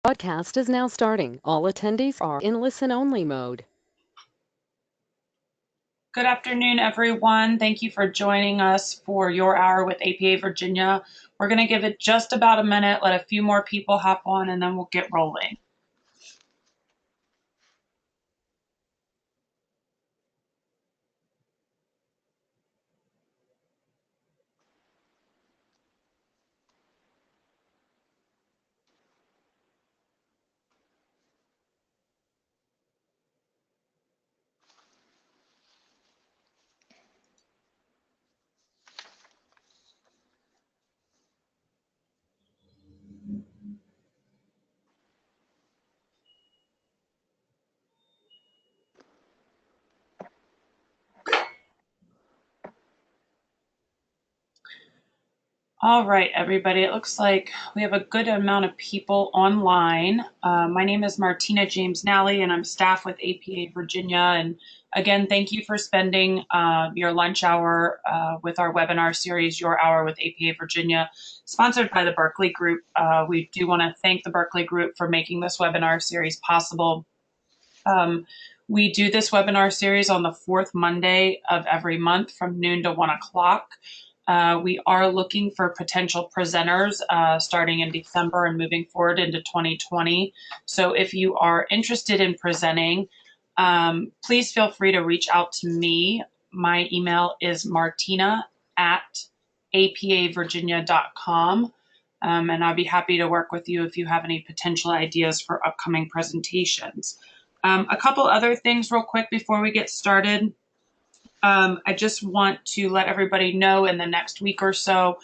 Broadcast is now starting. All attendees are in listen-only mode. Good afternoon, everyone. Thank you for joining us for your hour with APA Virginia. We're going to give it just about a minute, let a few more people hop on, and then we'll get rolling. All right, everybody, it looks like we have a good amount of people online. My name is Martina James Nally, and I'm staff with APA Virginia. And again, thank you for spending your lunch hour with our webinar series, Your Hour with APA Virginia, sponsored by the Berkeley Group. We do want to thank the Berkeley Group for making this webinar series possible. We do this webinar series on the fourth Monday of every month from noon to 1 o'clock. We are looking for potential presenters starting in December and moving forward into 2020. So if you are interested in presenting, please feel free to reach out to me. My email is martina@apavirginia.com. And I'll be happy to work with you if you have any potential ideas for upcoming presentations. A couple other things real quick before we get started. I just want to let everybody know in the next week or so,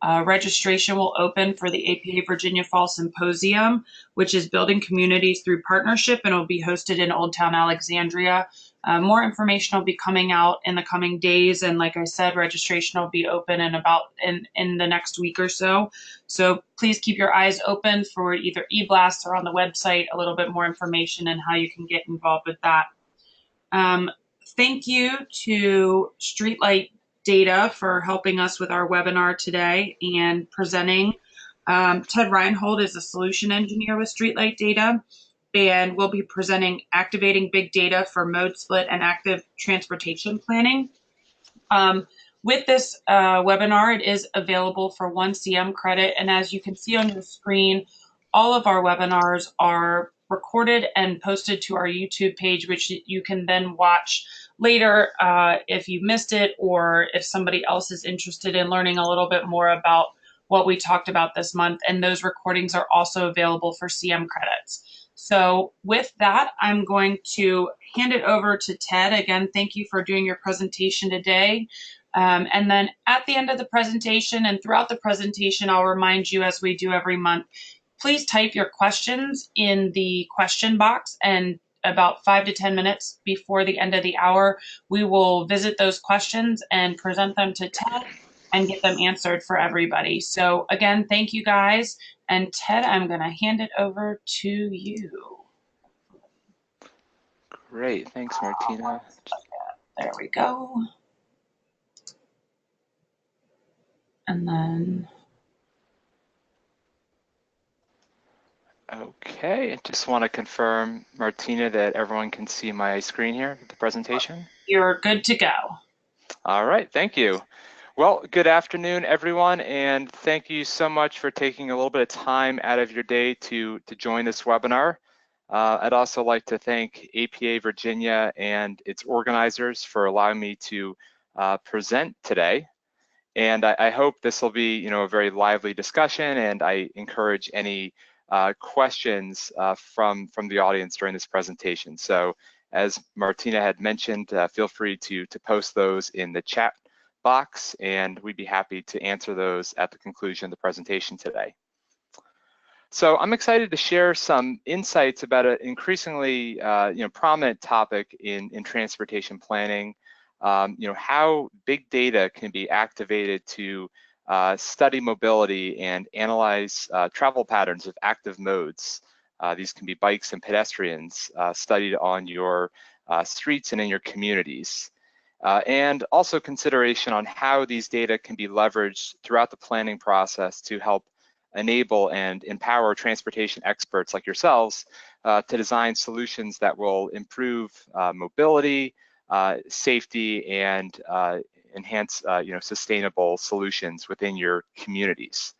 registration will open for the APA Virginia Fall Symposium, which is Building Communities Through Partnership, and it will be hosted in Old Town Alexandria. More information will be coming out in the coming days, and like I said, registration will be open in the next week or so. So please keep your eyes open for either e-blasts or on the website a little bit more information and how you can get involved with that. Thank you to Streetlight Data for helping us with our webinar today and presenting. Ted Reinhold is a solution engineer with Streetlight Data, and we'll be presenting activating big data for mode split and active transportation planning. With this webinar, it is available for 1 CM credit, and as you can see on your screen, all of our webinars are recorded and posted to our YouTube page, which you can then watch later if you missed it, or if somebody else is interested in learning a little bit more about what we talked about this month. And those recordings are also available for CM credits. So with that, I'm going to hand it over to Ted. Again, thank you for doing your presentation today. And then at the end of the presentation and throughout the presentation, I'll remind you, as we do every month, please type your questions in the question box, and about 5 to 10 minutes before the end of the hour, we will visit those questions and present them to Ted and get them answered for everybody. So again, thank you guys. And Ted, I'm going to hand it over to you. Great, thanks, Martina. There we go. And then... Okay, I just want to confirm, Martina, that everyone can see my screen here, the presentation. You're good to go. All right, thank you. Well, good afternoon, everyone, and thank you so much for taking a little bit of time out of your day to join this webinar. I'd also like to thank APA Virginia and its organizers for allowing me to present today. And I hope this will be, a very lively discussion, and I encourage any questions from the audience during this presentation. So as Martina had mentioned, feel free to post those in the chat box, and we'd be happy to answer those at the conclusion of the presentation today. So I'm excited to share some insights about an increasingly prominent topic in transportation planning. How big data can be activated to study mobility and analyze travel patterns of active modes. These can be bikes and pedestrians studied on your streets and in your communities. And also consideration on how these data can be leveraged throughout the planning process to help enable and empower transportation experts like yourselves to design solutions that will improve mobility, safety, and enhance sustainable solutions within your communities.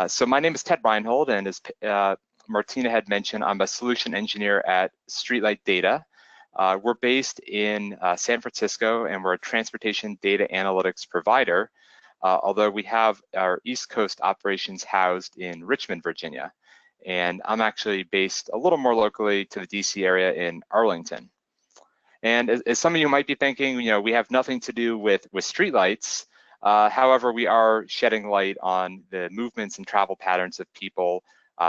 So my name is Ted Reinhold, and as Martina had mentioned, I'm a solution engineer at Streetlight Data. We're based in San Francisco, and we're a transportation data analytics provider, although we have our East Coast operations housed in Richmond, Virginia. And I'm actually based a little more locally to the DC area in Arlington. And as some of you might be thinking, we have nothing to do with streetlights. However, we are shedding light on the movements and travel patterns of people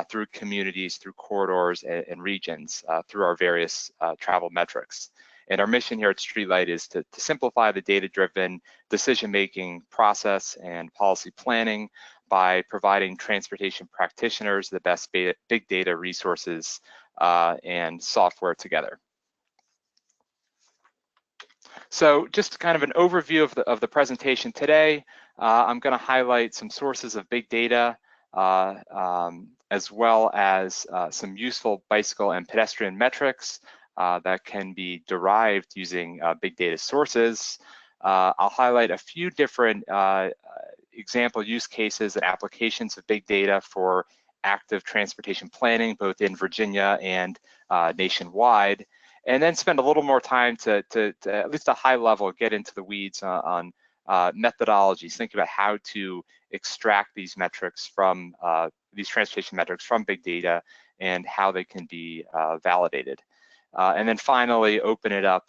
through communities, through corridors and regions, through our various travel metrics. And our mission here at Streetlight is to simplify the data-driven decision-making process and policy planning by providing transportation practitioners the best big data resources and software together. So just kind of an overview of the presentation today. I'm going to highlight some sources of big data, as well as some useful bicycle and pedestrian metrics that can be derived using big data sources. I'll highlight a few different example use cases and applications of big data for active transportation planning, both in Virginia and nationwide, and then spend a little more time to at least a high level, get into the weeds on methodologies, think about how to extract these metrics from these transportation metrics from big data and how they can be validated. And then finally, open it up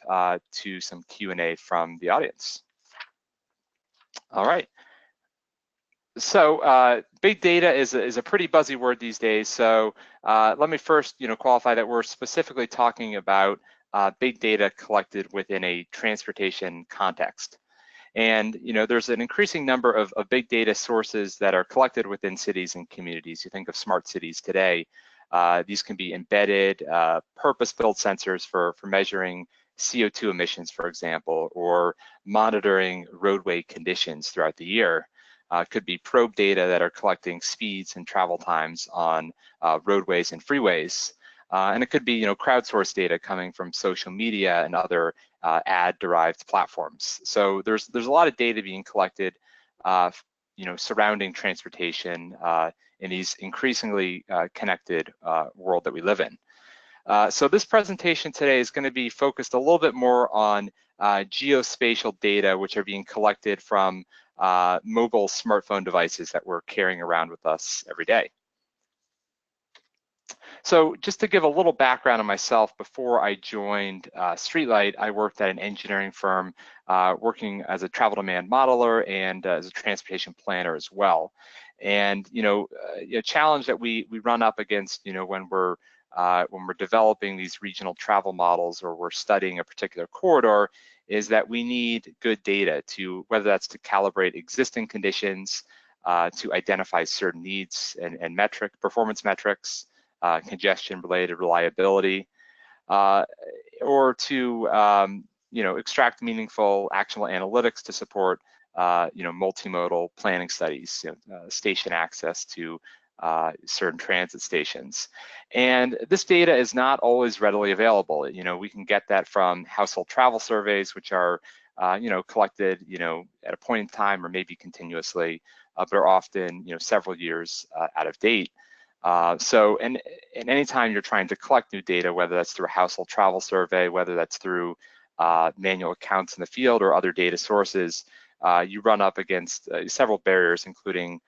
to some Q&A from the audience. All right. So big data is a pretty buzzy word these days. So let me first, qualify that we're specifically talking about big data collected within a transportation context. And there's an increasing number of big data sources that are collected within cities and communities. You think of smart cities today. These can be embedded, purpose-built sensors for measuring CO2 emissions, for example, or monitoring roadway conditions throughout the year. Could be probe data that are collecting speeds and travel times on roadways and freeways. And it could be, crowdsourced data coming from social media and other ad-derived platforms. So there's a lot of data being collected, surrounding transportation in these increasingly connected world that we live in. So this presentation today is going to be focused a little bit more on geospatial data, which are being collected from mobile smartphone devices that we're carrying around with us every day. So just to give a little background on myself, before I joined Streetlight, I worked at an engineering firm working as a travel demand modeler and as a transportation planner as well. And a challenge that we run up against when we're developing these regional travel models or we're studying a particular corridor is that we need good data to, whether that's to calibrate existing conditions, to identify certain needs and performance metrics, congestion-related reliability, or to extract meaningful actionable analytics to support multimodal planning studies, station access to certain transit stations. And this data is not always readily available. We can get that from household travel surveys, which are collected at a point in time or maybe continuously, but are often several years out of date. So anytime you're trying to collect new data, whether that's through a household travel survey, whether that's through manual accounts in the field or other data sources, you run up against several barriers, including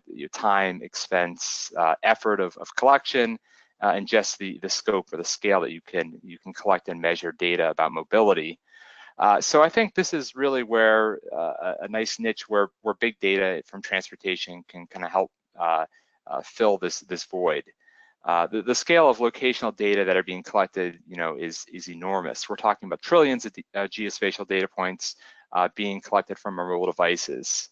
your time, expense, effort of collection, and just the scope or the scale that you can collect and measure data about mobility. So I think this is really where a nice niche where big data from transportation can kind of help fill this void. The scale of locational data that are being collected, is enormous. We're talking about trillions of geospatial data points being collected from our mobile devices,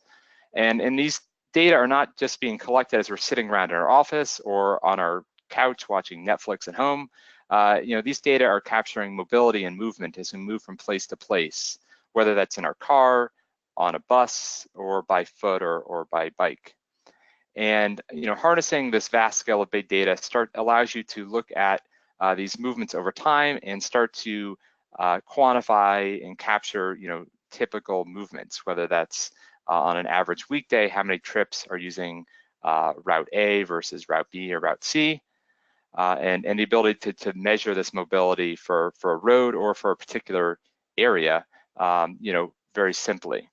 and these data are not just being collected as we're sitting around in our office or on our couch watching Netflix at home. These data are capturing mobility and movement as we move from place to place, whether that's in our car, on a bus, or by foot or by bike. And harnessing this vast scale of big data allows you to look at these movements over time and start to quantify and capture typical movements, whether that's on an average weekday, how many trips are using route A versus route B or route C, and the ability to measure this mobility for a road or for a particular area, very simply.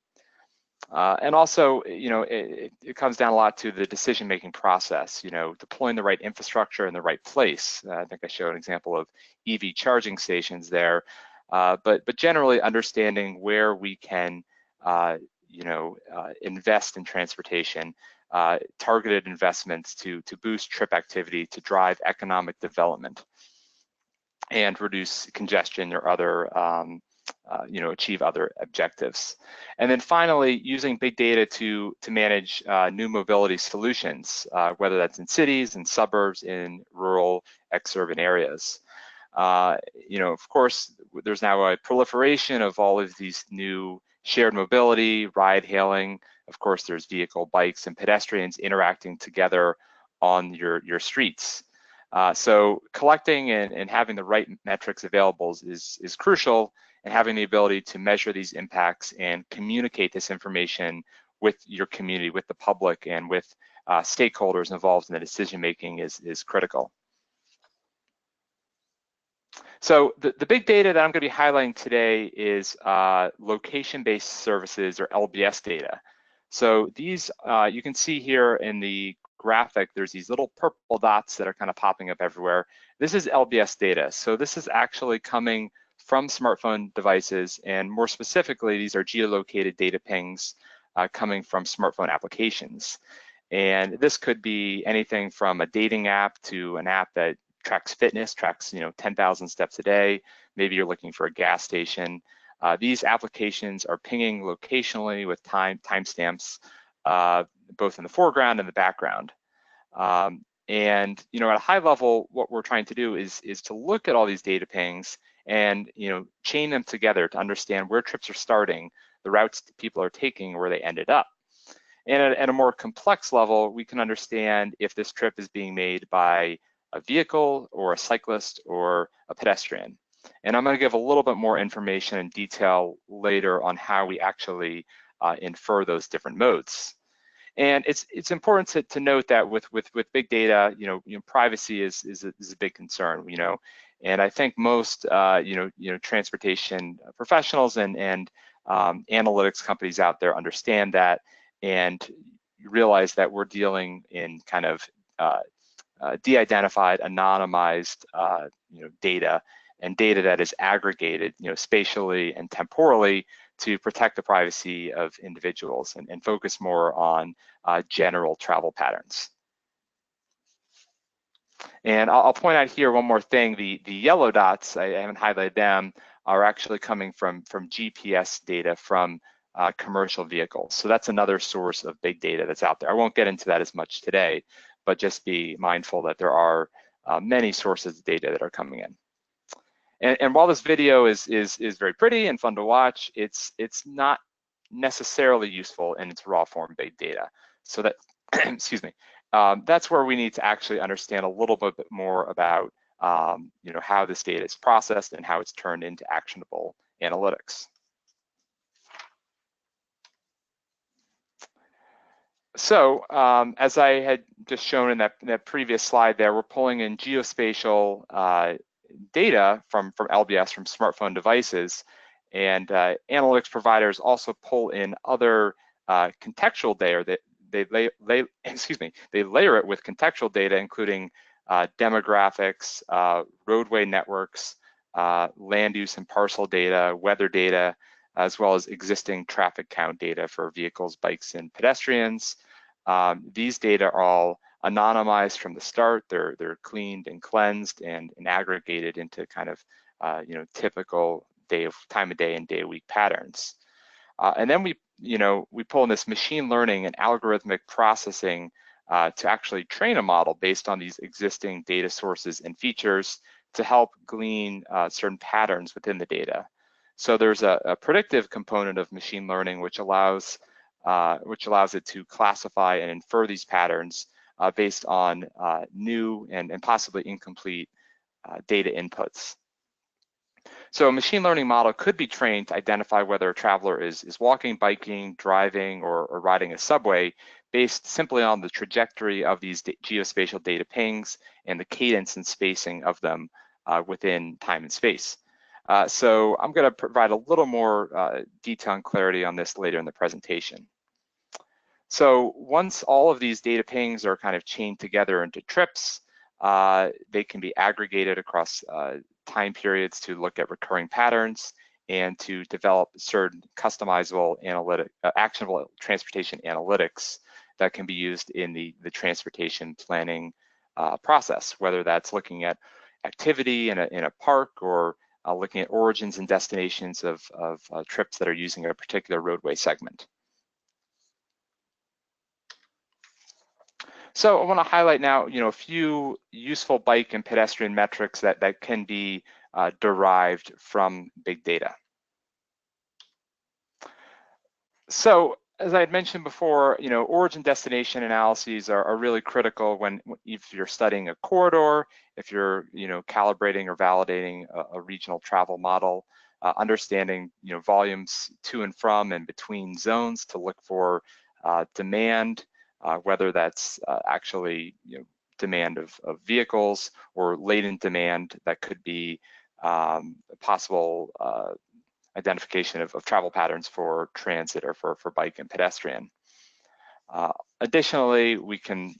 And also, it comes down a lot to the decision-making process, deploying the right infrastructure in the right place. I think I showed an example of EV charging stations there, but generally understanding where we can, invest in transportation, targeted investments to boost trip activity, to drive economic development, and reduce congestion or other achieve other objectives. And then finally, using big data to manage new mobility solutions, whether that's in cities, in suburbs, in rural, exurban areas. Of course, there's now a proliferation of all of these new shared mobility, ride hailing. Of course, there's vehicle, bikes, and pedestrians interacting together on your streets. So collecting and having the right metrics available is crucial, and having the ability to measure these impacts and communicate this information with your community, with the public, and with stakeholders involved in the decision-making is critical. So the big data that I'm going to be highlighting today is location-based services, or LBS data. So these, you can see here in the graphic, there's these little purple dots that are kind of popping up everywhere. This is LBS data. So this is actually coming from smartphone devices, and more specifically, these are geolocated data pings coming from smartphone applications. And this could be anything from a dating app to an app that tracks fitness, tracks 10,000 steps a day. Maybe you're looking for a gas station. These applications are pinging locationally with timestamps, both in the foreground and the background. And at a high level, what we're trying to do is to look at all these data pings and chain them together to understand where trips are starting, the routes people are taking, where they ended up. And at a more complex level, we can understand if this trip is being made by a vehicle or a cyclist or a pedestrian. And I'm going to give a little bit more information and detail later on how we actually infer those different modes. And it's important to note that with big data, privacy is a big concern, and I think most transportation professionals and analytics companies out there understand that and realize that we're dealing in kind of de-identified, anonymized data, and data that is aggregated spatially and temporally to protect the privacy of individuals and focus more on general travel patterns. And I'll point out here one more thing. The yellow dots, I haven't highlighted them, are actually coming from GPS data from commercial vehicles. So that's another source of big data that's out there. I won't get into that as much today, but just be mindful that there are many sources of data that are coming in. And while this video is very pretty and fun to watch, it's not necessarily useful in its raw form big data. So that, excuse me, that's where we need to actually understand a little bit more about how this data is processed and how it's turned into actionable analytics. So as I had just shown in that previous slide there, we're pulling in geospatial data from LBS, from smartphone devices, and analytics providers also pull in other contextual data. They layer it with contextual data, including demographics, roadway networks, land use and parcel data, weather data, as well as existing traffic count data for vehicles, bikes, and pedestrians. These data are all anonymized from the start. They're cleaned and cleansed and aggregated into kind of typical time of day and day of week patterns. And then we pull in this machine learning and algorithmic processing to actually train a model based on these existing data sources and features to help glean certain patterns within the data. So there's a predictive component of machine learning which allows which allows it to classify and infer these patterns based on new and possibly incomplete data inputs. So a machine learning model could be trained to identify whether a traveler is walking, biking, driving, or riding a subway based simply on the trajectory of these geospatial data pings and the cadence and spacing of them within time and space. So I'm going to provide a little more detail and clarity on this later in the presentation. So once all of these data pings are kind of chained together into trips, they can be aggregated across time periods to look at recurring patterns and to develop certain customizable actionable transportation analytics that can be used in the transportation planning process, whether that's looking at activity in a park or looking at origins and destinations of trips that are using a particular roadway segment. So I want to highlight now, a few useful bike and pedestrian metrics that can be derived from big data. So as I had mentioned before, origin destination analyses are really critical if you're studying a corridor, if you're calibrating or validating a regional travel model, understanding volumes to and from and between zones to look for demand. Whether that's actually demand of vehicles or latent demand that could be possible identification of travel patterns for transit or for bike and pedestrian. Additionally, we can,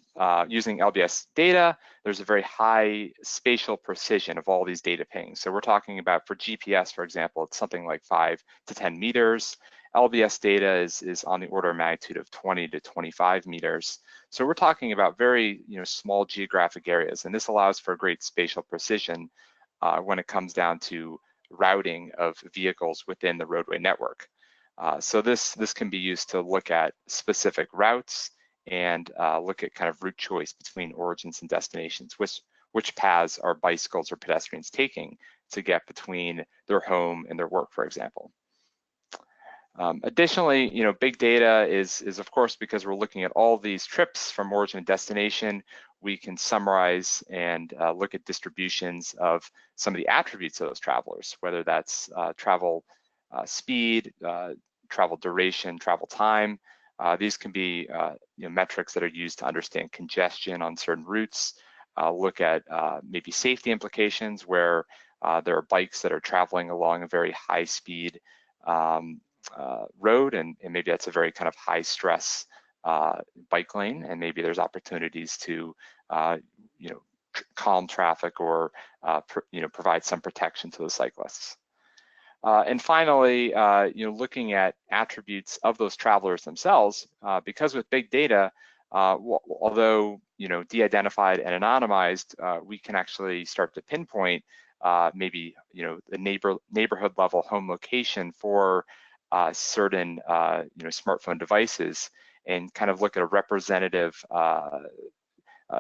using LBS data, there's a very high spatial precision of all these data pings. So we're talking about, for GPS, for example, it's something like 5 to 10 meters. LBS data is on the order of magnitude of 20 to 25 meters. So we're talking about very small geographic areas, and this allows for great spatial precision when it comes down to routing of vehicles within the roadway network. So this can be used to look at specific routes and look at kind of route choice between origins and destinations, which paths are bicycles or pedestrians taking to get between their home and their work, for example. Additionally, big data is of course, because we're looking at all these trips from origin and destination, we can summarize and look at distributions of some of the attributes of those travelers, whether that's travel speed, travel duration, travel time. These can be metrics that are used to understand congestion on certain routes, look at maybe safety implications where there are bikes that are traveling along a very high speed road, and maybe that's a very kind of high stress bike lane, and maybe there's opportunities to calm traffic or provide some protection to the cyclists. And finally, looking at attributes of those travelers themselves, because with big data, although de-identified and anonymized, we can actually start to pinpoint maybe the neighborhood level home location for certain smartphone devices, and kind of look at a representative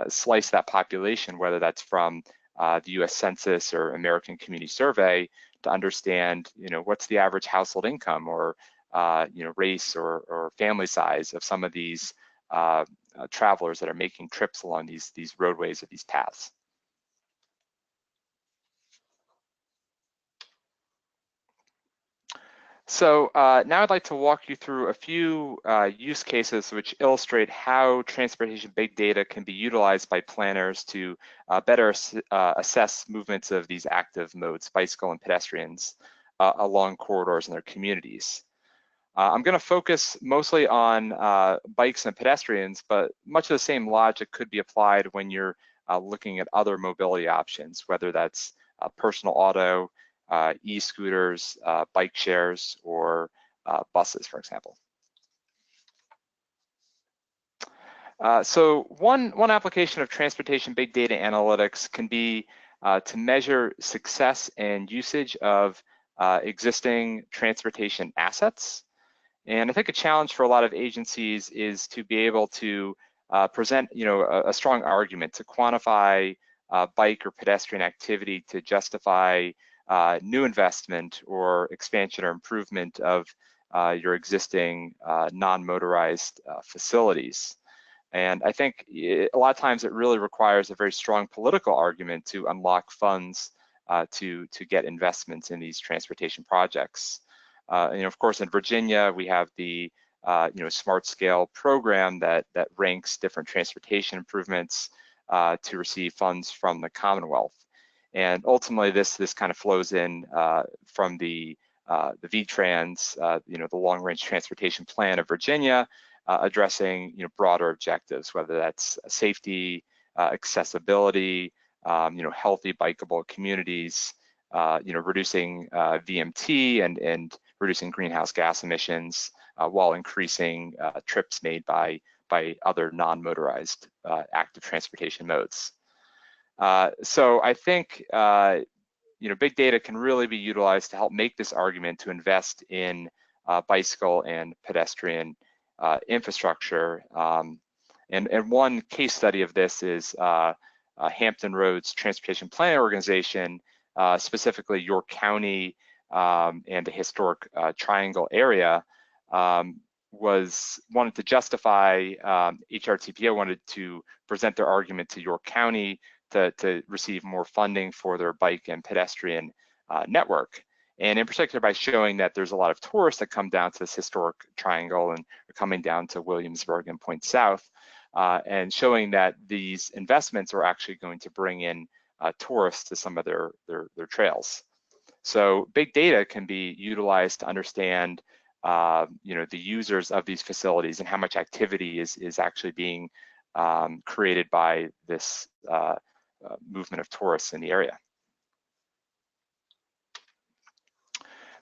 slice of that population, whether that's from the US Census or American Community Survey, to understand what's the average household income or race or family size of some of these travelers that are making trips along these roadways or these paths. So now I'd like to walk you through a few use cases which illustrate how transportation big data can be utilized by planners to better assess movements of these active modes, bicycle and pedestrians, along corridors in their communities. I'm going to focus mostly on bikes and pedestrians, but much of the same logic could be applied when you're looking at other mobility options, whether that's personal auto, e-scooters, bike shares, or buses, for example. So one application of transportation big data analytics can be to measure success and usage of existing transportation assets. And I think a challenge for a lot of agencies is to be able to present a strong argument to quantify bike or pedestrian activity to justify new investment or expansion or improvement of your existing non-motorized facilities. And I think a lot of times it really requires a very strong political argument to unlock funds to get investments in these transportation projects. Of course, in Virginia, we have the Smart Scale program that ranks different transportation improvements to receive funds from the Commonwealth. And ultimately, this kind of flows in from the VTrans, the Long Range Transportation Plan of Virginia, addressing broader objectives, whether that's safety, accessibility, healthy bikeable communities, reducing VMT and reducing greenhouse gas emissions while increasing trips made by other non-motorized active transportation modes. So I think big data can really be utilized to help make this argument to invest in bicycle and pedestrian infrastructure. And one case study of this is Hampton Roads Transportation Planning Organization, specifically York County and the historic Triangle area, wanted to justify, HRTPO wanted to present their argument to York County to receive more funding for their bike and pedestrian network. And in particular, by showing that there's a lot of tourists that come down to this historic triangle and are coming down to Williamsburg and Point South, and showing that these investments are actually going to bring in tourists to some of their trails. So big data can be utilized to understand the users of these facilities and how much activity is actually being created by this movement of tourists in the area.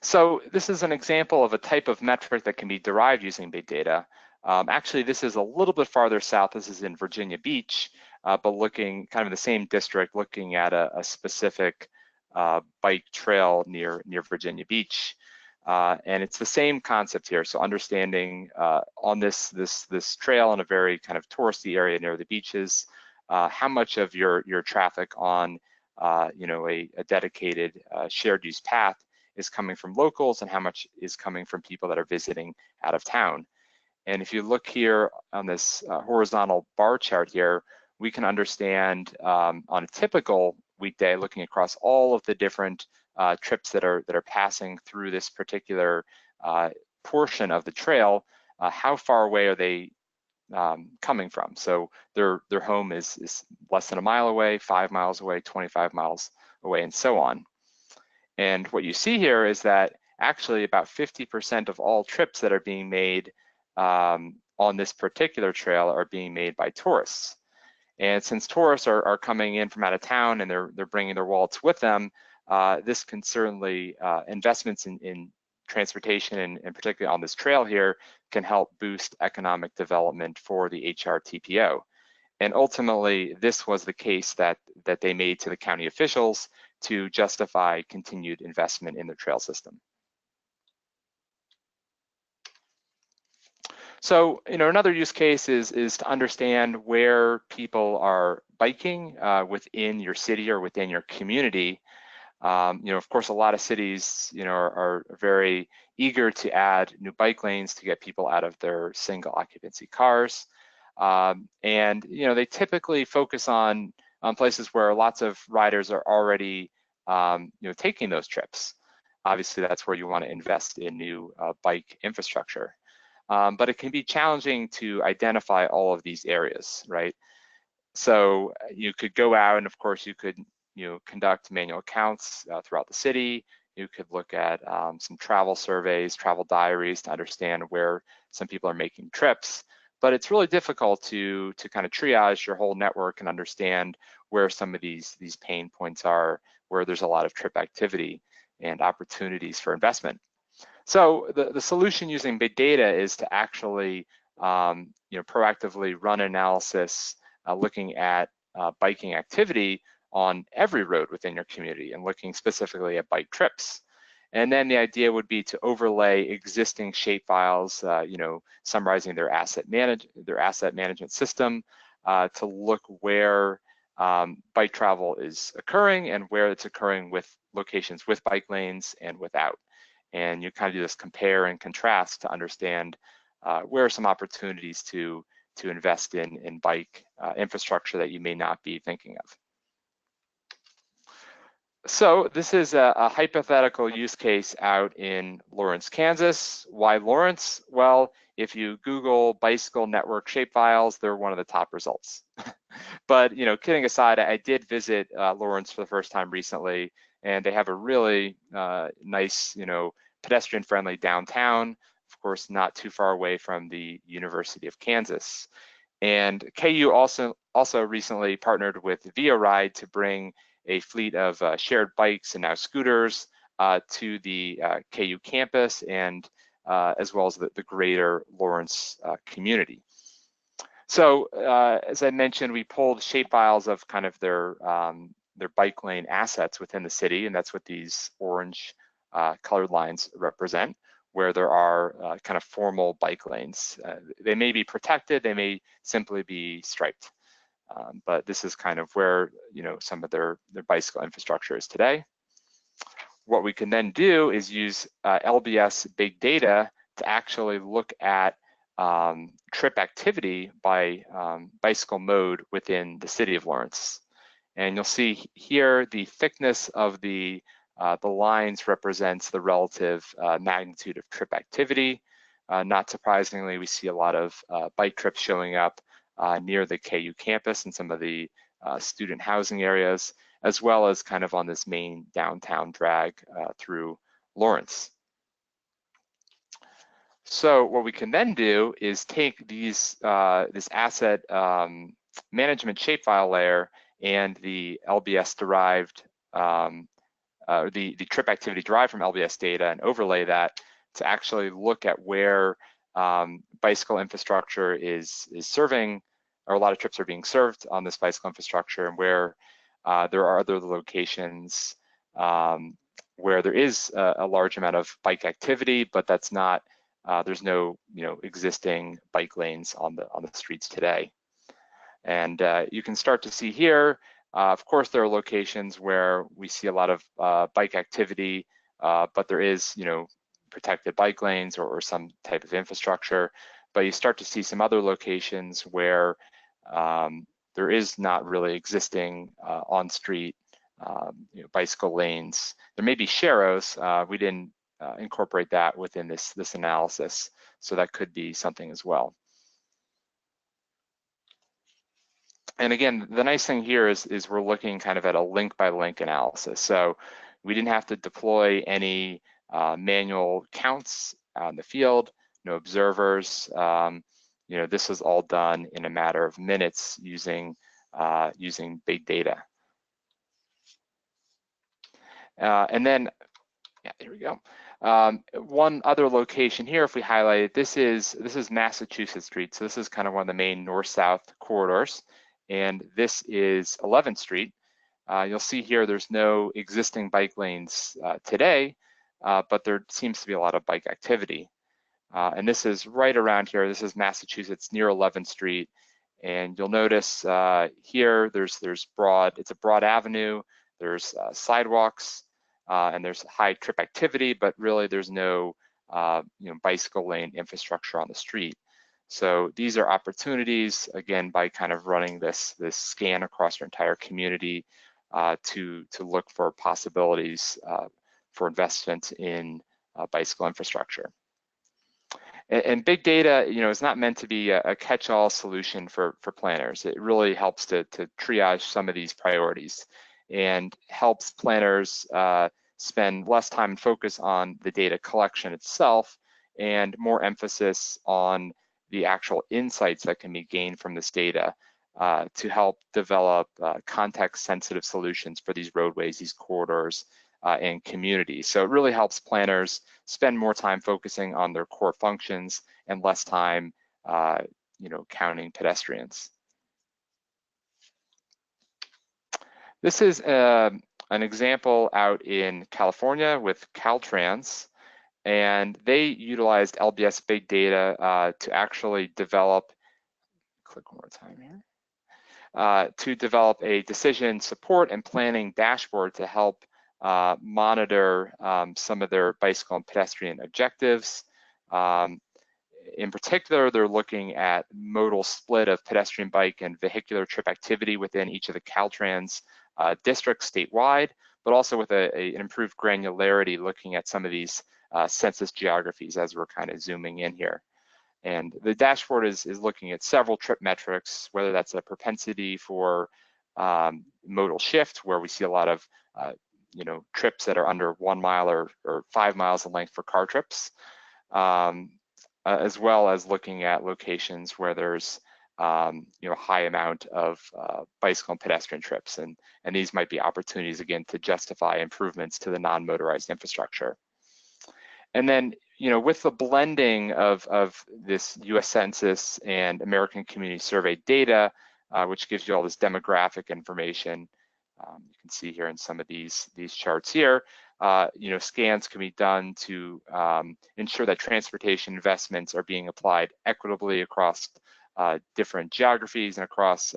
So this is an example of a type of metric that can be derived using big data. Actually, this is a little bit farther south. This is in Virginia Beach, but looking kind of in the same district, looking at a specific bike trail near Virginia Beach. And it's the same concept here. So understanding on this trail in a very kind of touristy area near the beaches, how much of your traffic on a dedicated shared use path is coming from locals and how much is coming from people that are visiting out of town. And if you look here on this horizontal bar chart here, we can understand on a typical weekday, looking across all of the different trips that are passing through this particular portion of the trail, how far away are they coming from? So their home is less than a mile away, 5 miles away, 25 miles away, and so on. And what you see here is that actually about 50% of all trips that are being made on this particular trail are being made by tourists. And since tourists are coming in from out of town and they're bringing their wallets with them, this can certainly, investments in transportation and particularly on this trail here can help boost economic development for the HRTPO. And ultimately, this was the case that they made to the county officials to justify continued investment in the trail system. So, another use case is to understand where people are biking within your city or within your community. Of course, a lot of cities, are very eager to add new bike lanes to get people out of their single occupancy cars. And, they typically focus on places where lots of riders are already, taking those trips. Obviously, that's where you want to invest in new bike infrastructure. But it can be challenging to identify all of these areas, right? So you could go out and of course you could, conduct manual counts throughout the city. You could look at some travel surveys, travel diaries to understand where some people are making trips. But it's really difficult to kind of triage your whole network and understand where some of these pain points are, where there's a lot of trip activity and opportunities for investment. So the solution using big data is to actually proactively run analysis looking at biking activity on every road within your community and looking specifically at bike trips. And then the idea would be to overlay existing shapefiles, summarizing their asset management system to look where bike travel is occurring and where it's occurring with locations with bike lanes and without. And you kind of do this compare and contrast to understand where are some opportunities to invest in bike infrastructure that you may not be thinking of. So this is a hypothetical use case out in Lawrence, Kansas. Why Lawrence? Well, if you Google bicycle network shapefiles, they're one of the top results. But kidding aside, I did visit Lawrence for the first time recently, and they have a really nice, pedestrian-friendly downtown. Of course, not too far away from the University of Kansas. And KU also recently partnered with ViaRide to bring a fleet of shared bikes and now scooters to the KU campus, and as well as the greater Lawrence community. So as I mentioned, we pulled shapefiles of kind of their bike lane assets within the city, and that's what these orange colored lines represent, where there are kind of formal bike lanes. They may be protected, they may simply be striped. But this is kind of where some of their bicycle infrastructure is today. What we can then do is use LBS big data to actually look at trip activity by bicycle mode within the city of Lawrence. And you'll see here the thickness of the lines represents the relative magnitude of trip activity. Not surprisingly, we see a lot of bike trips showing up near the KU campus and some of the student housing areas, as well as kind of on this main downtown drag through Lawrence. So what we can then do is take these this asset management shapefile layer and the LBS derived, the trip activity derived from LBS data, and overlay that to actually look at where bicycle infrastructure is serving, or a lot of trips are being served on this bicycle infrastructure, and where there are other locations where there is a large amount of bike activity, but that's not, there's no existing bike lanes on the streets today. And you can start to see here, of course, there are locations where we see a lot of bike activity, but there is protected bike lanes or some type of infrastructure. But you start to see some other locations where there is not really existing on-street bicycle lanes. There may be sharrows. We didn't incorporate that within this analysis, so that could be something as well. And again, the nice thing here is we're looking kind of at a link-by-link analysis. So we didn't have to deploy any manual counts out in the field, no observers. This was all done in a matter of minutes using big data. And then, yeah, here we go. One other location here, if we highlight it, this is Massachusetts Street. So this is kind of one of the main north-south corridors, and this is 11th Street. You'll see here there's no existing bike lanes today, but there seems to be a lot of bike activity. And this is right around here. This is Massachusetts near 11th Street. And you'll notice here it's a broad avenue, there's sidewalks, and there's high trip activity, but really there's no bicycle lane infrastructure on the street. So these are opportunities, again, by kind of running this scan across your entire community to look for possibilities for investment in bicycle infrastructure. And big data, is not meant to be a catch-all solution for planners. It really helps to triage some of these priorities and helps planners spend less time and focus on the data collection itself and more emphasis on the actual insights that can be gained from this data to help develop context-sensitive solutions for these roadways, these corridors, and communities. So it really helps planners spend more time focusing on their core functions and less time, counting pedestrians. This is an example out in California with Caltrans, and they utilized LBS big data to actually develop, click one more time here, to develop a decision support and planning dashboard to help monitor some of their bicycle and pedestrian objectives. In particular, they're looking at modal split of pedestrian, bike, and vehicular trip activity within each of the Caltrans districts statewide, but also with an improved granularity looking at some of these census geographies as we're kind of zooming in here. And the dashboard is looking at several trip metrics, whether that's a propensity for modal shift, where we see a lot of trips that are under 1 mile or 5 miles in length for car trips, as well as looking at locations where there's a high amount of bicycle and pedestrian trips, and these might be opportunities again to justify improvements to the non-motorized infrastructure. And then with the blending of this U.S. Census and American Community Survey data, which gives you all this demographic information, you can see here in some of these charts here, scans can be done to ensure that transportation investments are being applied equitably across different geographies and across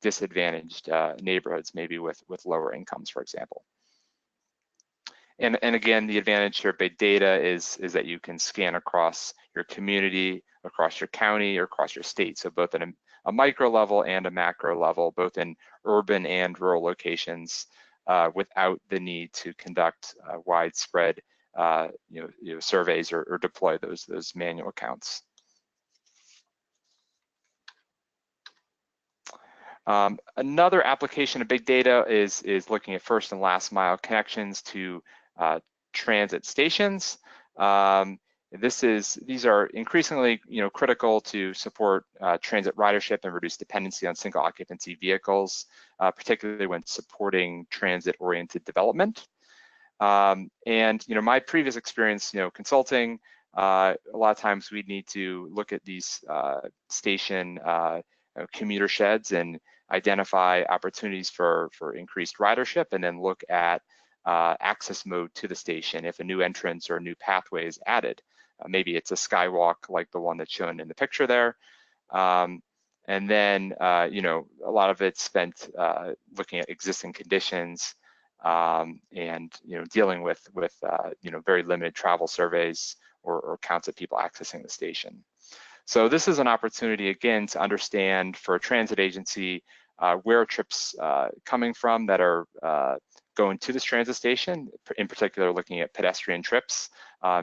disadvantaged neighborhoods, maybe with lower incomes, for example. And again, the advantage here of big data is that you can scan across your community, across your county, or across your state. So both at a micro level and a macro level, both in urban and rural locations, without the need to conduct widespread surveys or deploy those manual counts. Another application of big data is looking at first and last mile connections to transit stations. These are increasingly critical to support transit ridership and reduce dependency on single occupancy vehicles, particularly when supporting transit-oriented development. And my previous experience, consulting, a lot of times we'd need to look at these station commuter sheds and identify opportunities for increased ridership, and then look at access mode to the station if a new entrance or a new pathway is added. Maybe it's a skywalk like the one that's shown in the picture there. And then, a lot of it's spent looking at existing conditions and, dealing with very limited travel surveys or counts of people accessing the station. So this is an opportunity, again, to understand for a transit agency where trips coming from that are going to this transit station, in particular looking at pedestrian trips,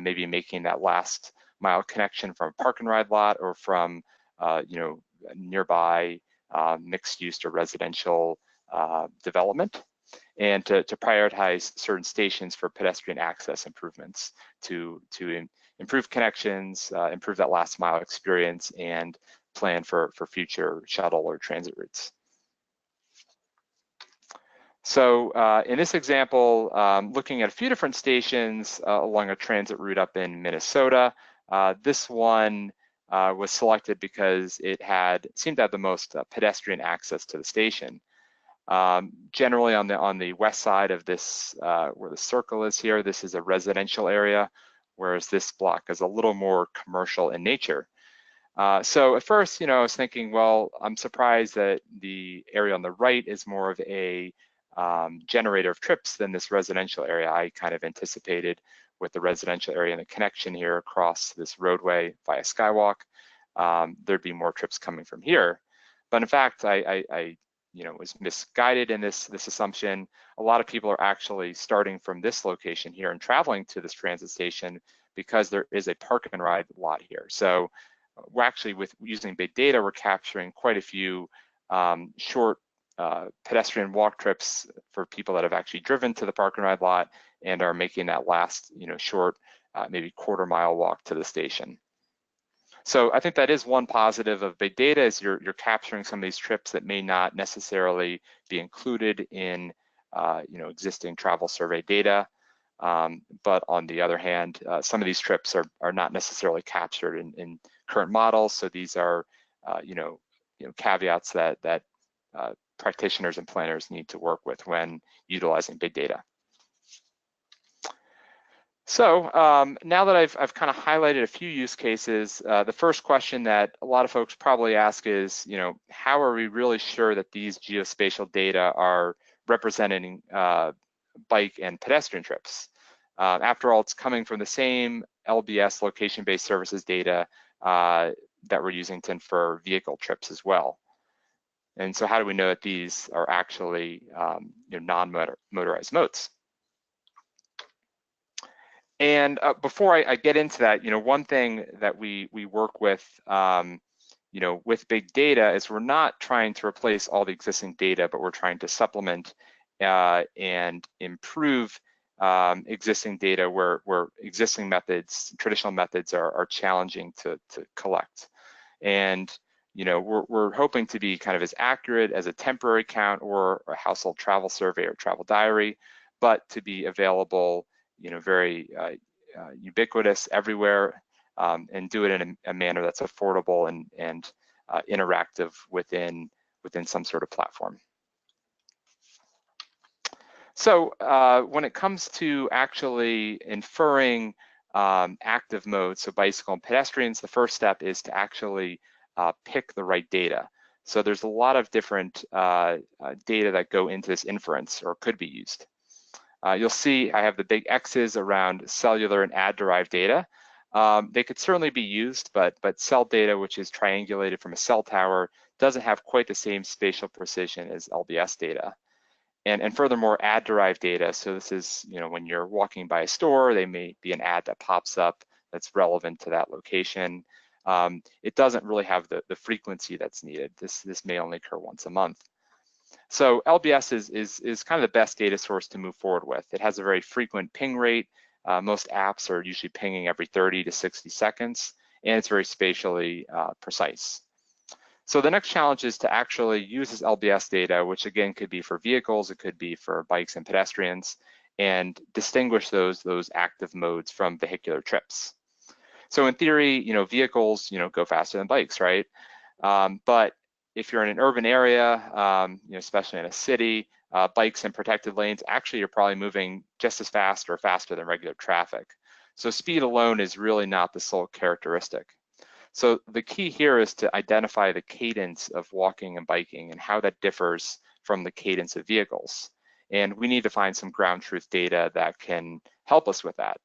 maybe making that last mile connection from a park and ride lot or from nearby mixed use or residential development, and to prioritize certain stations for pedestrian access improvements to improve connections, improve that last mile experience, and plan for future shuttle or transit routes. So in this example, looking at a few different stations along a transit route up in Minnesota, this one was selected because it seemed to have the most pedestrian access to the station. Generally on the west side of this, where the circle is here, this is a residential area, whereas this block is a little more commercial in nature. So at first, I was thinking, well, I'm surprised that the area on the right is more of a generator of trips than this residential area. I kind of anticipated with the residential area and the connection here across this roadway via skywalk, there'd be more trips coming from here. But in fact, I was misguided in this assumption. A lot of people are actually starting from this location here and traveling to this transit station because there is a park and ride lot here. So we're actually, with using big data, we're capturing quite a few short pedestrian walk trips for people that have actually driven to the park and ride lot and are making that last short maybe quarter-mile walk to the station. So I think that is one positive of big data, is you're capturing some of these trips that may not necessarily be included in existing travel survey data. But on the other hand, some of these trips are not necessarily captured in current models. So these are caveats that practitioners and planners need to work with when utilizing big data. So now that I've kind of highlighted a few use cases, the first question that a lot of folks probably ask is, how are we really sure that these geospatial data are representing bike and pedestrian trips. After all, it's coming from the same LBS location-based services data that we're using to infer vehicle trips as well. And so how do we know that these are actually non-motorized modes? And before I get into that, one thing that we work with, with big data is we're not trying to replace all the existing data, but we're trying to supplement and improve existing data where existing methods, traditional methods are challenging to collect. And we're hoping to be kind of as accurate as a temporary count or a household travel survey or travel diary, but to be available, very ubiquitous everywhere, and do it in a manner that's affordable and interactive within some sort of platform. So when it comes to actually inferring active modes, so bicycle and pedestrians, the first step is to actually pick the right data. So there's a lot of different data that go into this inference or could be used. You'll see I have the big X's around cellular and ad-derived data. They could certainly be used, but cell data, which is triangulated from a cell tower, doesn't have quite the same spatial precision as LBS data. And furthermore, ad-derived data, so this is, when you're walking by a store, they may be an ad that pops up that's relevant to that location. It doesn't really have the frequency that's needed. This may only occur once a month. So LBS is kind of the best data source to move forward with. It has a very frequent ping rate. Most apps are usually pinging every 30 to 60 seconds, and it's very spatially precise. So the next challenge is to actually use this LBS data, which again could be for vehicles, it could be for bikes and pedestrians, and distinguish those active modes from vehicular trips. So in theory, vehicles, go faster than bikes, right? But if you're in an urban area, especially in a city, bikes in protected lanes, actually you're probably moving just as fast or faster than regular traffic. So speed alone is really not the sole characteristic. So the key here is to identify the cadence of walking and biking and how that differs from the cadence of vehicles. And we need to find some ground truth data that can help us with that.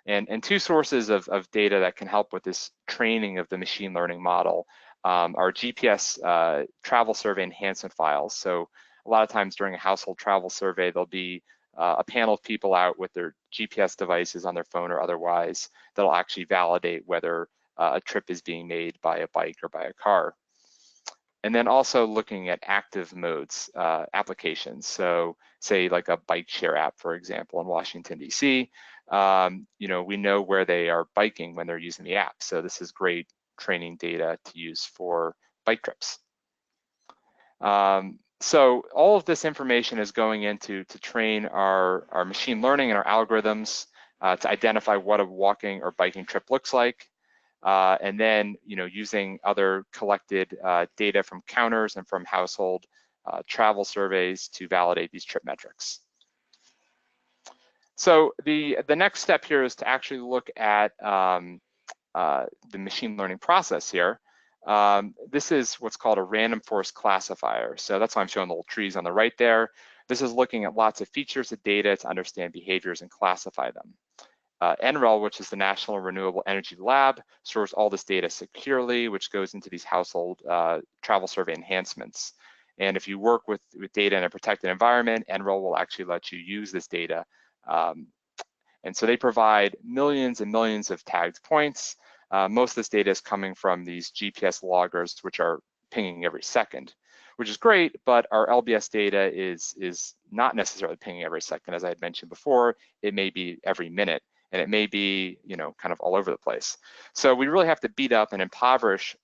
And two sources of data that can help with this training of the machine learning model are GPS travel survey enhancement files. So a lot of times during a household travel survey, there'll be a panel of people out with their GPS devices on their phone or otherwise that'll actually validate whether a trip is being made by a bike or by a car. And then also looking at active modes, applications. So say like a bike share app, for example, in Washington, DC, we know where they are biking when they're using the app. So this is great training data to use for bike trips. So all of this information is going into to train our machine learning and our algorithms to identify what a walking or biking trip looks like. And then, using other collected data from counters and from household travel surveys to validate these trip metrics. So the next step here is to actually look at the machine learning process here. This is what's called a random forest classifier. So that's why I'm showing the little trees on the right there. This is looking at lots of features of data to understand behaviors and classify them. NREL, which is the National Renewable Energy Lab, stores all this data securely, which goes into these household travel survey enhancements. And if you work with data in a protected environment, NREL will actually let you use this data. And so they provide millions and millions of tagged points. Most of this data is coming from these GPS loggers, which are pinging every second, which is great, but our LBS data is not necessarily pinging every second. As I had mentioned before, it may be every minute, and it may be, kind of all over the place. So we really have to beat up and impoverish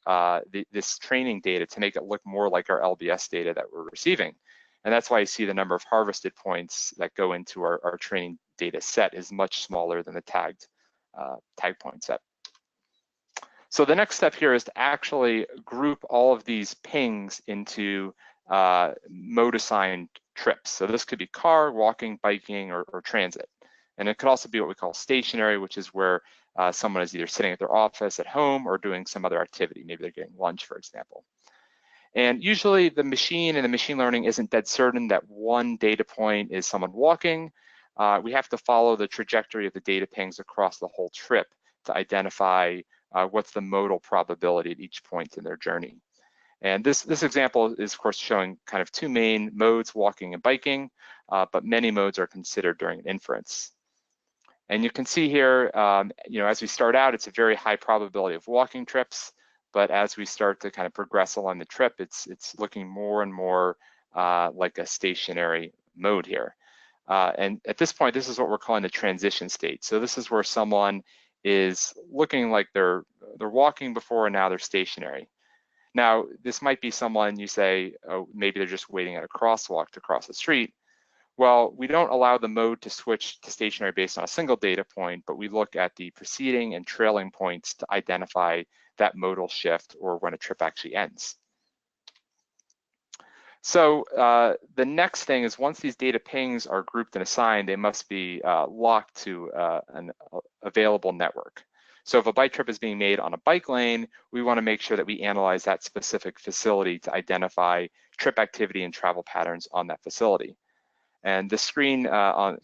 this training data to make it look more like our LBS data that we're receiving. And that's why you see the number of harvested points that go into our training data set is much smaller than the tag point set. So the next step here is to actually group all of these pings into mode assigned trips. So this could be car, walking, biking, or transit. And it could also be what we call stationary, which is where someone is either sitting at their office at home or doing some other activity. Maybe they're getting lunch, for example. And usually the machine and the machine learning isn't dead certain that one data point is someone walking. We have to follow the trajectory of the data pings across the whole trip to identify what's the modal probability at each point in their journey. And this example is, of course, showing kind of two main modes, walking and biking, but many modes are considered during inference. And you can see here, as we start out, it's a very high probability of walking trips, but as we start to kind of progress along the trip, it's looking more and more like a stationary mode here. And at this point, this is what we're calling the transition state. So this is where someone is looking like they're walking before and now they're stationary. Now, this might be someone you say, oh, maybe they're just waiting at a crosswalk to cross the street. Well, we don't allow the mode to switch to stationary based on a single data point, but we look at the preceding and trailing points to identify that modal shift or when a trip actually ends. So the next thing is once these data pings are grouped and assigned, they must be locked to an available network. So if a bike trip is being made on a bike lane, we want to make sure that we analyze that specific facility to identify trip activity and travel patterns on that facility. And the screen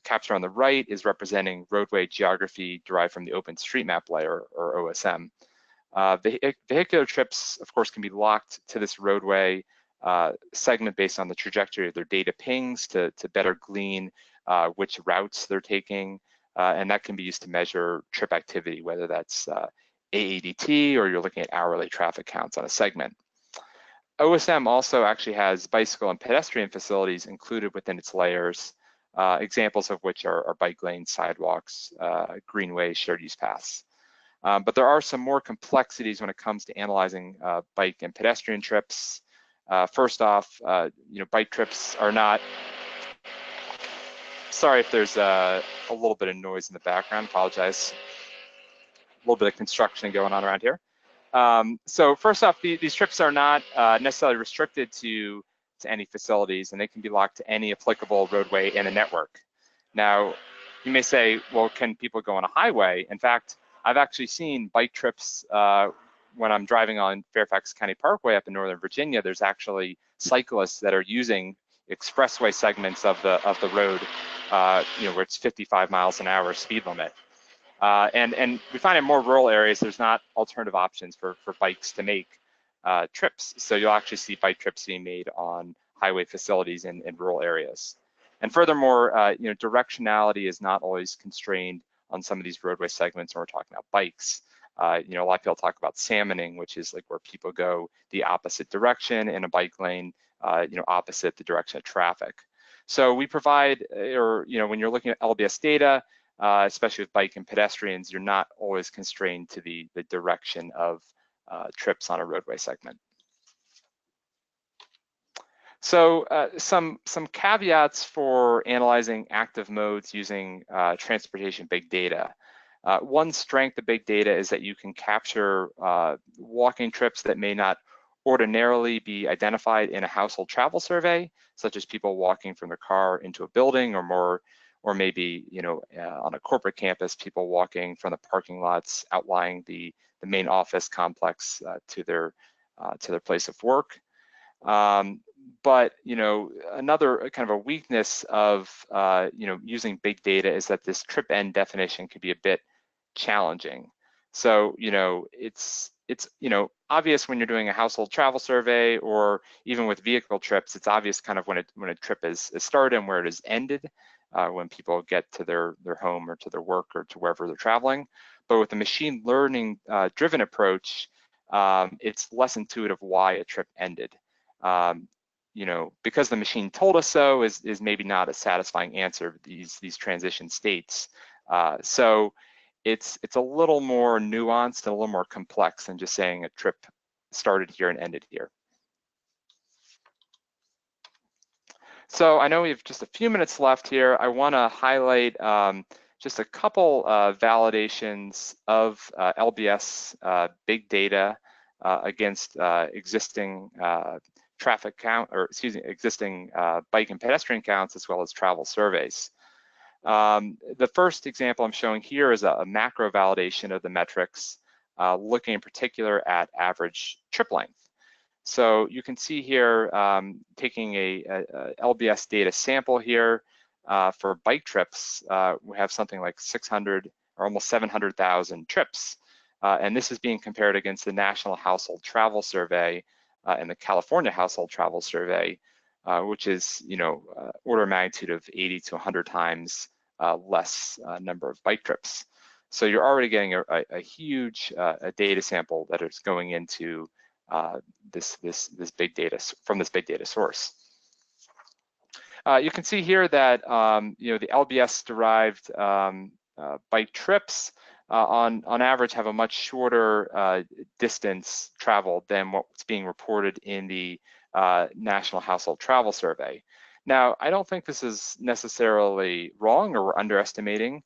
capture on the right is representing roadway geography derived from the OpenStreetMap layer, or OSM. Vehicular trips, of course, can be locked to this roadway segment based on the trajectory of their data pings to better glean which routes they're taking. And that can be used to measure trip activity, whether that's AADT or you're looking at hourly traffic counts on a segment. OSM also actually has bicycle and pedestrian facilities included within its layers, examples of which are bike lanes, sidewalks, greenways, shared use paths. But there are some more complexities when it comes to analyzing bike and pedestrian trips. First off, bike trips are not, sorry if there's a little bit of noise in the background, apologize. A little bit of construction going on around here. So first off, these trips are not necessarily restricted to any facilities, and they can be locked to any applicable roadway in a network. Now, you may say, well, can people go on a highway? In fact, I've actually seen bike trips when I'm driving on Fairfax County Parkway up in Northern Virginia. There's actually cyclists that are using expressway segments of the road, where it's 55 miles an hour speed limit. And we find in more rural areas, there's not alternative options for bikes to make trips. So you'll actually see bike trips being made on highway facilities in rural areas. And furthermore, directionality is not always constrained on some of these roadway segments when we're talking about bikes. A lot of people talk about salmoning, which is like where people go the opposite direction in a bike lane, opposite the direction of traffic. So we provide, when you're looking at LBS data, especially with bike and pedestrians, you're not always constrained to the direction of trips on a roadway segment. So some caveats for analyzing active modes using transportation big data. One strength of big data is that you can capture walking trips that may not ordinarily be identified in a household travel survey, such as people walking from their car into a building, or maybe on a corporate campus, people walking from the parking lots outlying the main office complex to their place of work. But another kind of a weakness of using big data is that this trip end definition can be a bit challenging. So it's obvious when you're doing a household travel survey, or even with vehicle trips, it's obvious kind of when a trip is started and where it is ended. When people get to their home or to their work or to wherever they're traveling. But with the machine learning driven approach, it's less intuitive why a trip ended. Because the machine told us so is maybe not a satisfying answer, these transition states. So it's a little more nuanced and a little more complex than just saying a trip started here and ended here. So I know we have just a few minutes left here. I want to highlight just a couple validations of LBS big data against existing traffic count, or existing bike and pedestrian counts, as well as travel surveys. The first example I'm showing here is a macro validation of the metrics, looking in particular at average trip length. So you can see here, taking a LBS data sample here for bike trips, we have something like 600 or almost 700,000 trips. And this is being compared against the National Household Travel Survey and the California Household Travel Survey, which is, order of magnitude of 80 to 100 times less number of bike trips. So you're already getting a huge data sample that is going into this big data from this big data source. You can see here that the LBS derived bike trips on average have a much shorter distance traveled than what's being reported in the National Household Travel Survey. Now, I don't think this is necessarily wrong or we're underestimating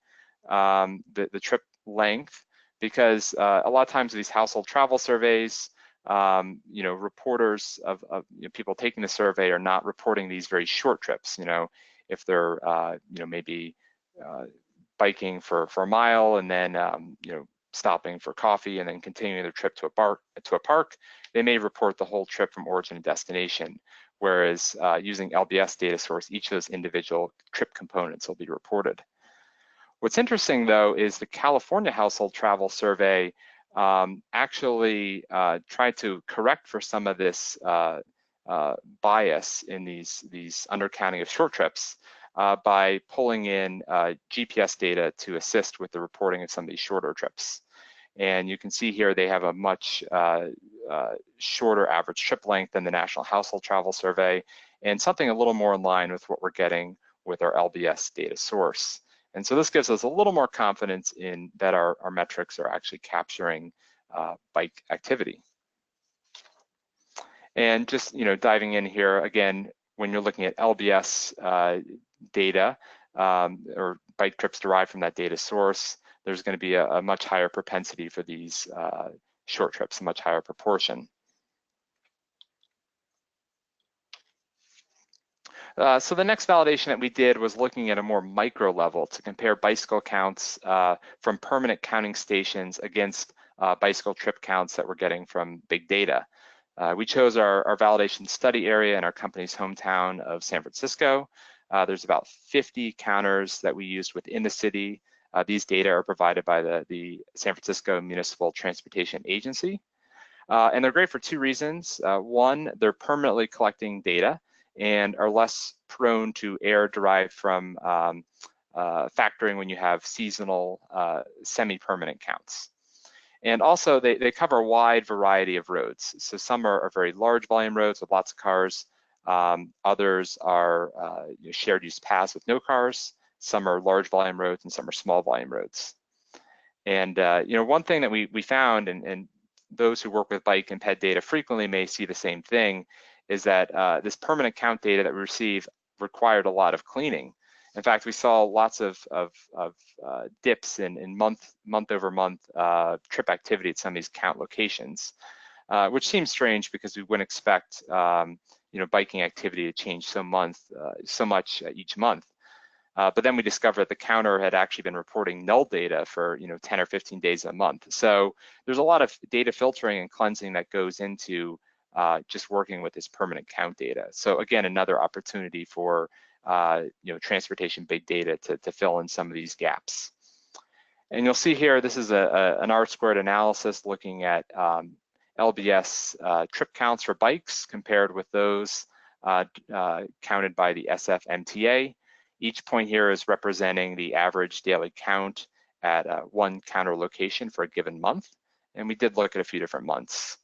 the trip length, because a lot of times these household travel surveys, reporters of people taking the survey are not reporting these very short trips. If they're maybe biking for a mile and then stopping for coffee and then continuing their trip to a park, they may report the whole trip from origin to destination. Whereas using LBS data source, each of those individual trip components will be reported. What's interesting, though, is the California Household Travel Survey actually tried to correct for some of this bias in these undercounting of short trips by pulling in GPS data to assist with the reporting of some of these shorter trips. And you can see here they have a much shorter average trip length than the National Household Travel Survey, and something a little more in line with what we're getting with our LBS data source. And so this gives us a little more confidence in that our metrics are actually capturing bike activity. And just diving in here again, when you're looking at LBS data or bike trips derived from that data source, there's going to be a much higher propensity for these short trips, a much higher proportion. So the next validation that we did was looking at a more micro level to compare bicycle counts from permanent counting stations against bicycle trip counts that we're getting from big data. We chose our validation study area in our company's hometown of San Francisco. There's about 50 counters that we used within the city. These data are provided by the San Francisco Municipal Transportation Agency. And they're great for two reasons. One, they're permanently collecting data and are less prone to error derived from factoring when you have seasonal semi-permanent counts. And also they cover a wide variety of roads. So some are very large volume roads with lots of cars. Others are shared use paths with no cars. Some are large volume roads and some are small volume roads. And one thing that we found, and those who work with bike and ped data frequently may see the same thing, is that this permanent count data that we receive required a lot of cleaning. In fact, we saw lots of dips in month over month trip activity at some of these count locations, which seems strange because we wouldn't expect biking activity to change so much each month. But then we discovered the counter had actually been reporting null data for 10 or 15 days a month. So there's a lot of data filtering and cleansing that goes into just working with this permanent count data. So again, another opportunity for transportation big data to fill in some of these gaps. And you'll see here, this is an R-squared analysis looking at LBS trip counts for bikes compared with those counted by the SFMTA. Each point here is representing the average daily count at one counter location for a given month. And we did look at a few different months.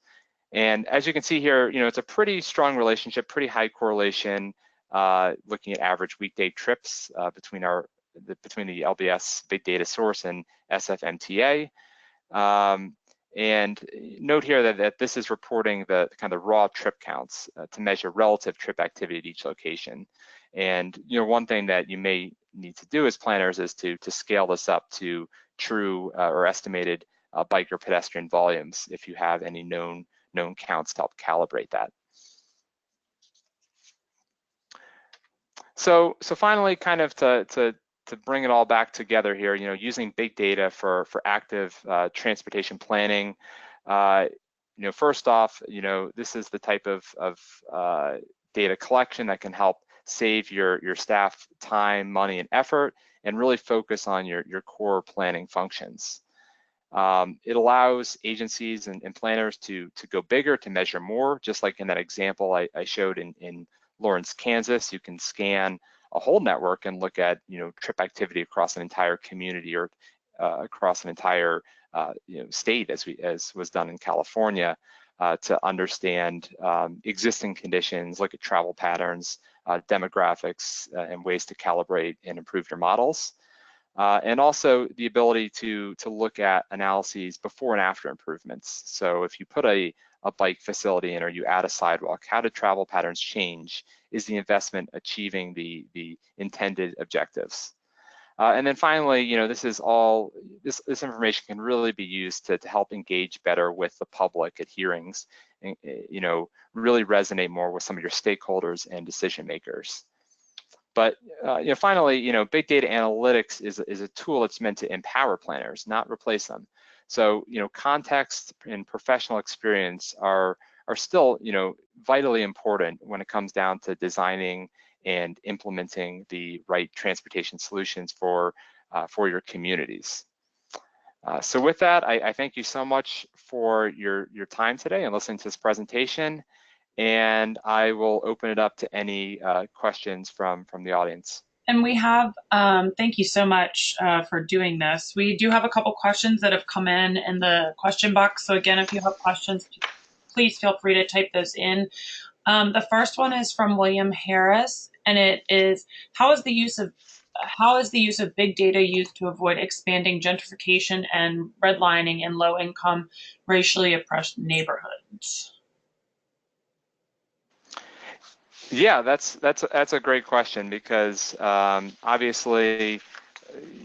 And as you can see here, it's a pretty strong relationship, pretty high correlation, looking at average weekday trips between the LBS big data source and SFMTA. And note here that this is reporting the kind of raw trip counts to measure relative trip activity at each location. And one thing that you may need to do as planners is to scale this up to true or estimated bike or pedestrian volumes if you have any known counts to help calibrate that. So finally, kind of to bring it all back together here, using big data for active transportation planning, first off, this is the type of data collection that can help save your staff time, money, and effort, and really focus on your core planning functions. It allows agencies and planners to go bigger, to measure more, just like in that example I showed in Lawrence, Kansas. You can scan a whole network and look at trip activity across an entire community or across an entire state, as was done in California, to understand existing conditions, look at travel patterns, demographics, and ways to calibrate and improve your models. And also the ability to look at analyses before and after improvements. So if you put a bike facility in or you add a sidewalk, how do travel patterns change? Is the investment achieving the intended objectives? And then finally, this information can really be used to help engage better with the public at hearings, and really resonate more with some of your stakeholders and decision makers. But finally, big data analytics is a tool that's meant to empower planners, not replace them. So context and professional experience are still vitally important when it comes down to designing and implementing the right transportation solutions for your communities. So with that, I thank you so much for your time today and listening to this presentation. And I will open it up to any questions from the audience. And we have, thank you so much for doing this. We do have a couple questions that have come in the question box. So again, if you have questions, please feel free to type those in. The first one is from William Harris, and it is, how is the use of big data used to avoid expanding gentrification and redlining in low-income, racially oppressed neighborhoods? Yeah, that's a great question, because obviously,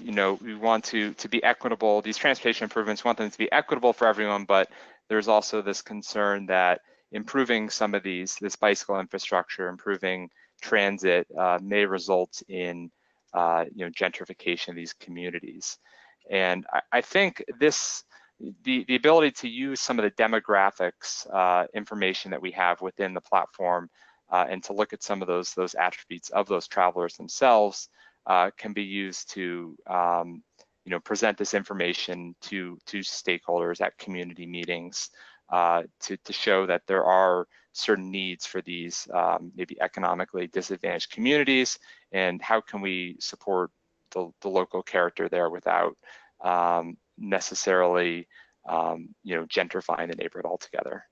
we want to be equitable. These transportation improvements, want them to be equitable for everyone, but there's also this concern that improving some of this bicycle infrastructure, improving transit, may result in gentrification of these communities. And I think the ability to use some of the demographics information that we have within the platform and to look at some of those attributes of those travelers themselves can be used to present this information to stakeholders at community meetings to show that there are certain needs for these maybe economically disadvantaged communities, and how can we support the local character there without necessarily gentrifying the neighborhood altogether.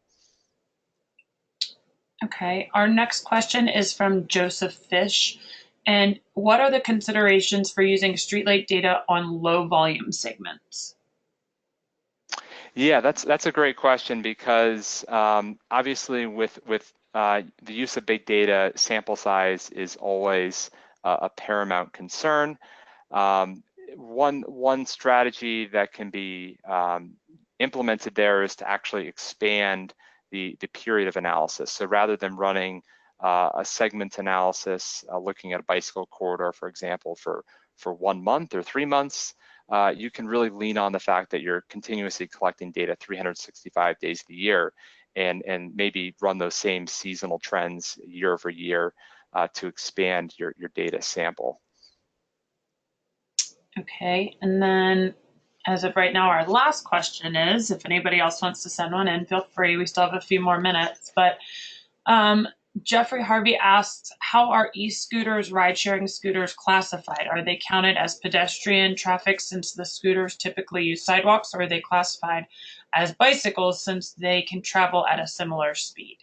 Okay, our next question is from Joseph Fish. And what are the considerations for using streetlight data on low volume segments? Yeah, that's a great question, because obviously with the use of big data, sample size is always a paramount concern. One strategy that can be implemented there is to actually expand the period of analysis. So rather than running a segment analysis, looking at a bicycle corridor, for example, for 1 month or 3 months, you can really lean on the fact that you're continuously collecting data 365 days of the year, and maybe run those same seasonal trends year over year to expand your data sample. Okay, and then as of right now, our last question is, if anybody else wants to send one in, feel free. We still have a few more minutes, but Jeffrey Harvey asks, how are e-scooters, ride-sharing scooters classified? Are they counted as pedestrian traffic since the scooters typically use sidewalks, or are they classified as bicycles since they can travel at a similar speed?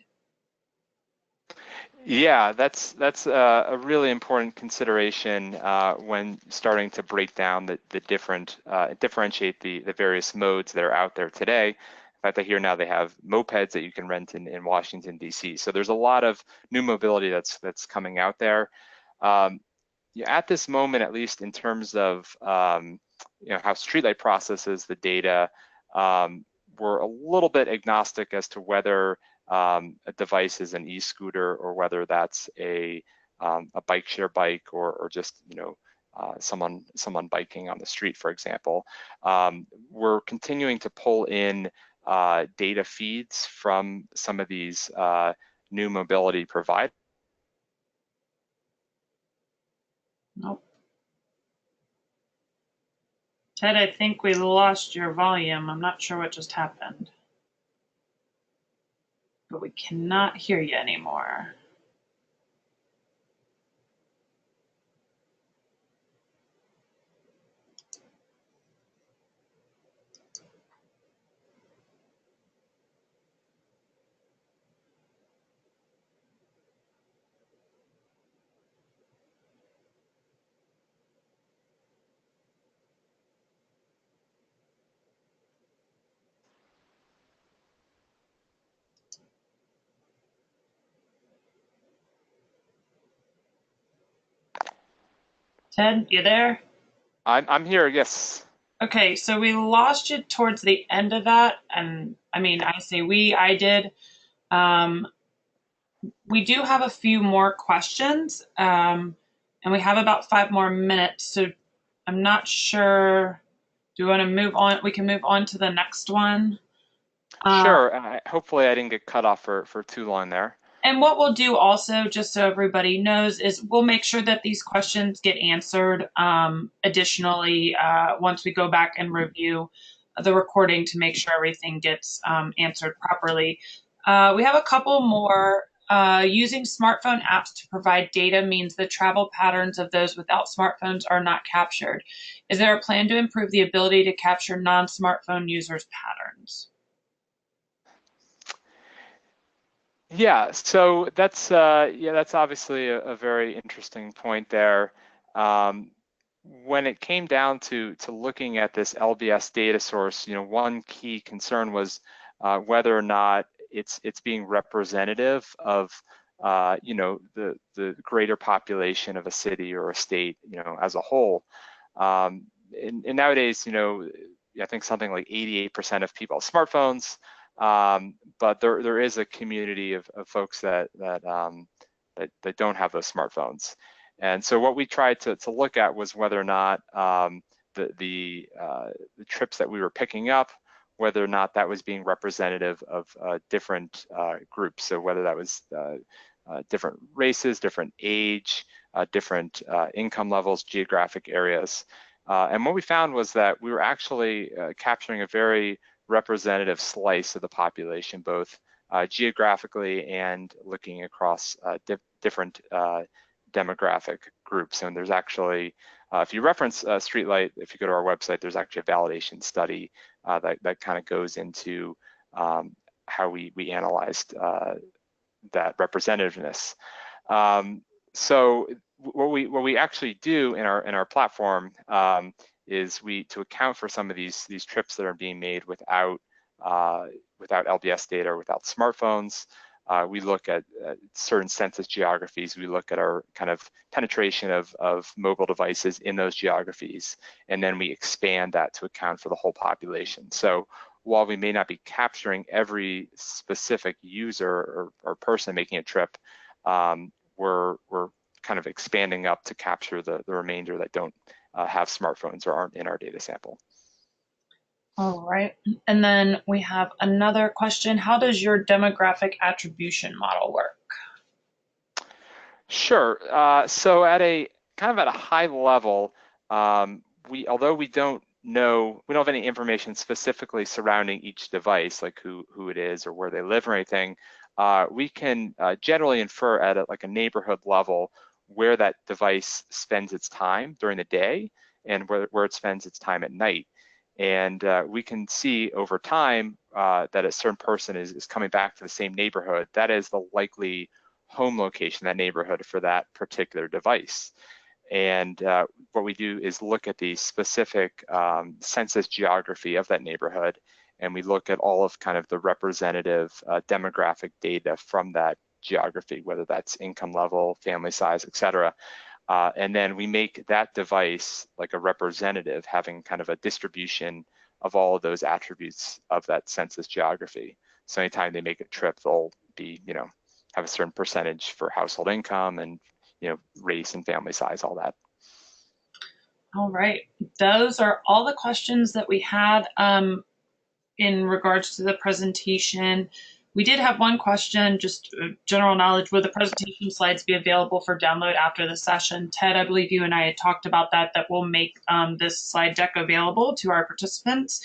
Yeah, that's a really important consideration when starting to break down the different, differentiate the various modes that are out there today. In fact, I hear now they have mopeds that you can rent in Washington, D.C. So there's a lot of new mobility that's coming out there. At this moment, at least in terms of how Streetlight processes the data, we're a little bit agnostic as to whether a device is an e-scooter or whether that's a bike share bike or just someone biking on the street, for example. We're continuing to pull in data feeds from some of these new mobility providers. Nope. Ted, I think we lost your volume. I'm not sure what just happened, but we cannot hear you anymore. Ted, you there? I'm here, yes. Okay, so we lost you towards the end of that, and I mean, I say I did. Um, we do have a few more questions, and we have about 5 more minutes, so I'm not sure. Do we want to move on? We can move on to the next one. Sure. Hopefully I didn't get cut off for too long there. And what we'll do also, just so everybody knows, is we'll make sure that these questions get answered additionally once we go back and review the recording to make sure everything gets answered properly. We have a couple more. Using smartphone apps to provide data means the travel patterns of those without smartphones are not captured. Is there a plan to improve the ability to capture non-smartphone users' patterns? Yeah, so that's obviously a very interesting point there. When it came down to looking at this LBS data source, one key concern was whether or not it's being representative of the greater population of a city or a state as a whole. And nowadays, I think something like 88% of people have smartphones. But there is a community of folks that don't have those smartphones. And so what we tried to look at was whether or not the trips that we were picking up, whether or not that was being representative of different groups. So whether that was different races, different age, different income levels, geographic areas. And what we found was that we were actually capturing a very representative slice of the population, both geographically and looking across different demographic groups. And there's actually, if you reference Streetlight, if you go to our website, there's actually a validation study that kind of goes into how we analyzed that representativeness. So what we actually do in our platform is to account for some of these trips that are being made without LBS data or without smartphones. We look at certain census geographies. We look at our kind of penetration of mobile devices in those geographies, and then we expand that to account for the whole population. So while we may not be capturing every specific user or person making a trip, we're kind of expanding up to capture the remainder that don't have smartphones or aren't in our data sample. All right. And then we have another question. How does your demographic attribution model work? Sure. So at a high level, although we don't have any information specifically surrounding each device, like who it is or where they live or anything, we can generally infer at a neighborhood level where that device spends its time during the day and where it spends its time at night. And we can see over time that a certain person is coming back to the same neighborhood. That is the likely home location, that neighborhood for that particular device. And what we do is look at the specific census geography of that neighborhood, and we look at all of kind of the representative demographic data from that geography, whether that's income level, family size, et cetera. And then we make that device like a representative, having kind of a distribution of all of those attributes of that census geography. So anytime they make a trip, they'll be, have a certain percentage for household income and, race and family size, all that. All right. Those are all the questions that we had. in regards to the presentation. We did have one question, just general knowledge. Will the presentation slides be available for download after the session? Ted, I believe you and I had talked about that we'll make this slide deck available to our participants.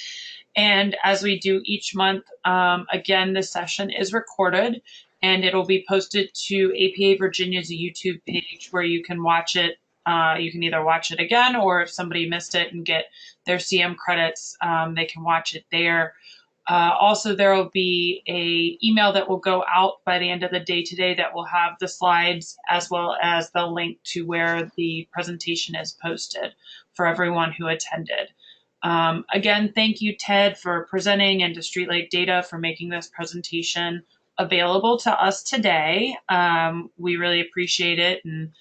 And as we do each month, again, this session is recorded and it'll be posted to APA Virginia's YouTube page where you can watch it. You can either watch it again, or if somebody missed it and get their CM credits, they can watch it there. Also, there will be a email that will go out by the end of the day today that will have the slides as well as the link to where the presentation is posted for everyone who attended. Again, thank you, Ted, for presenting, and to Streetlight Data for making this presentation available to us today. We really appreciate it, and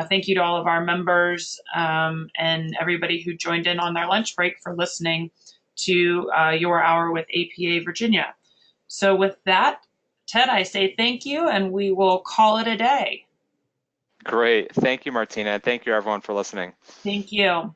thank you to all of our members and everybody who joined in on their lunch break for listening to your hour with APA Virginia. So with that, Ted, I say thank you, and we will call it a day. Great. Thank you, Martina. Thank you, everyone, for listening. Thank you.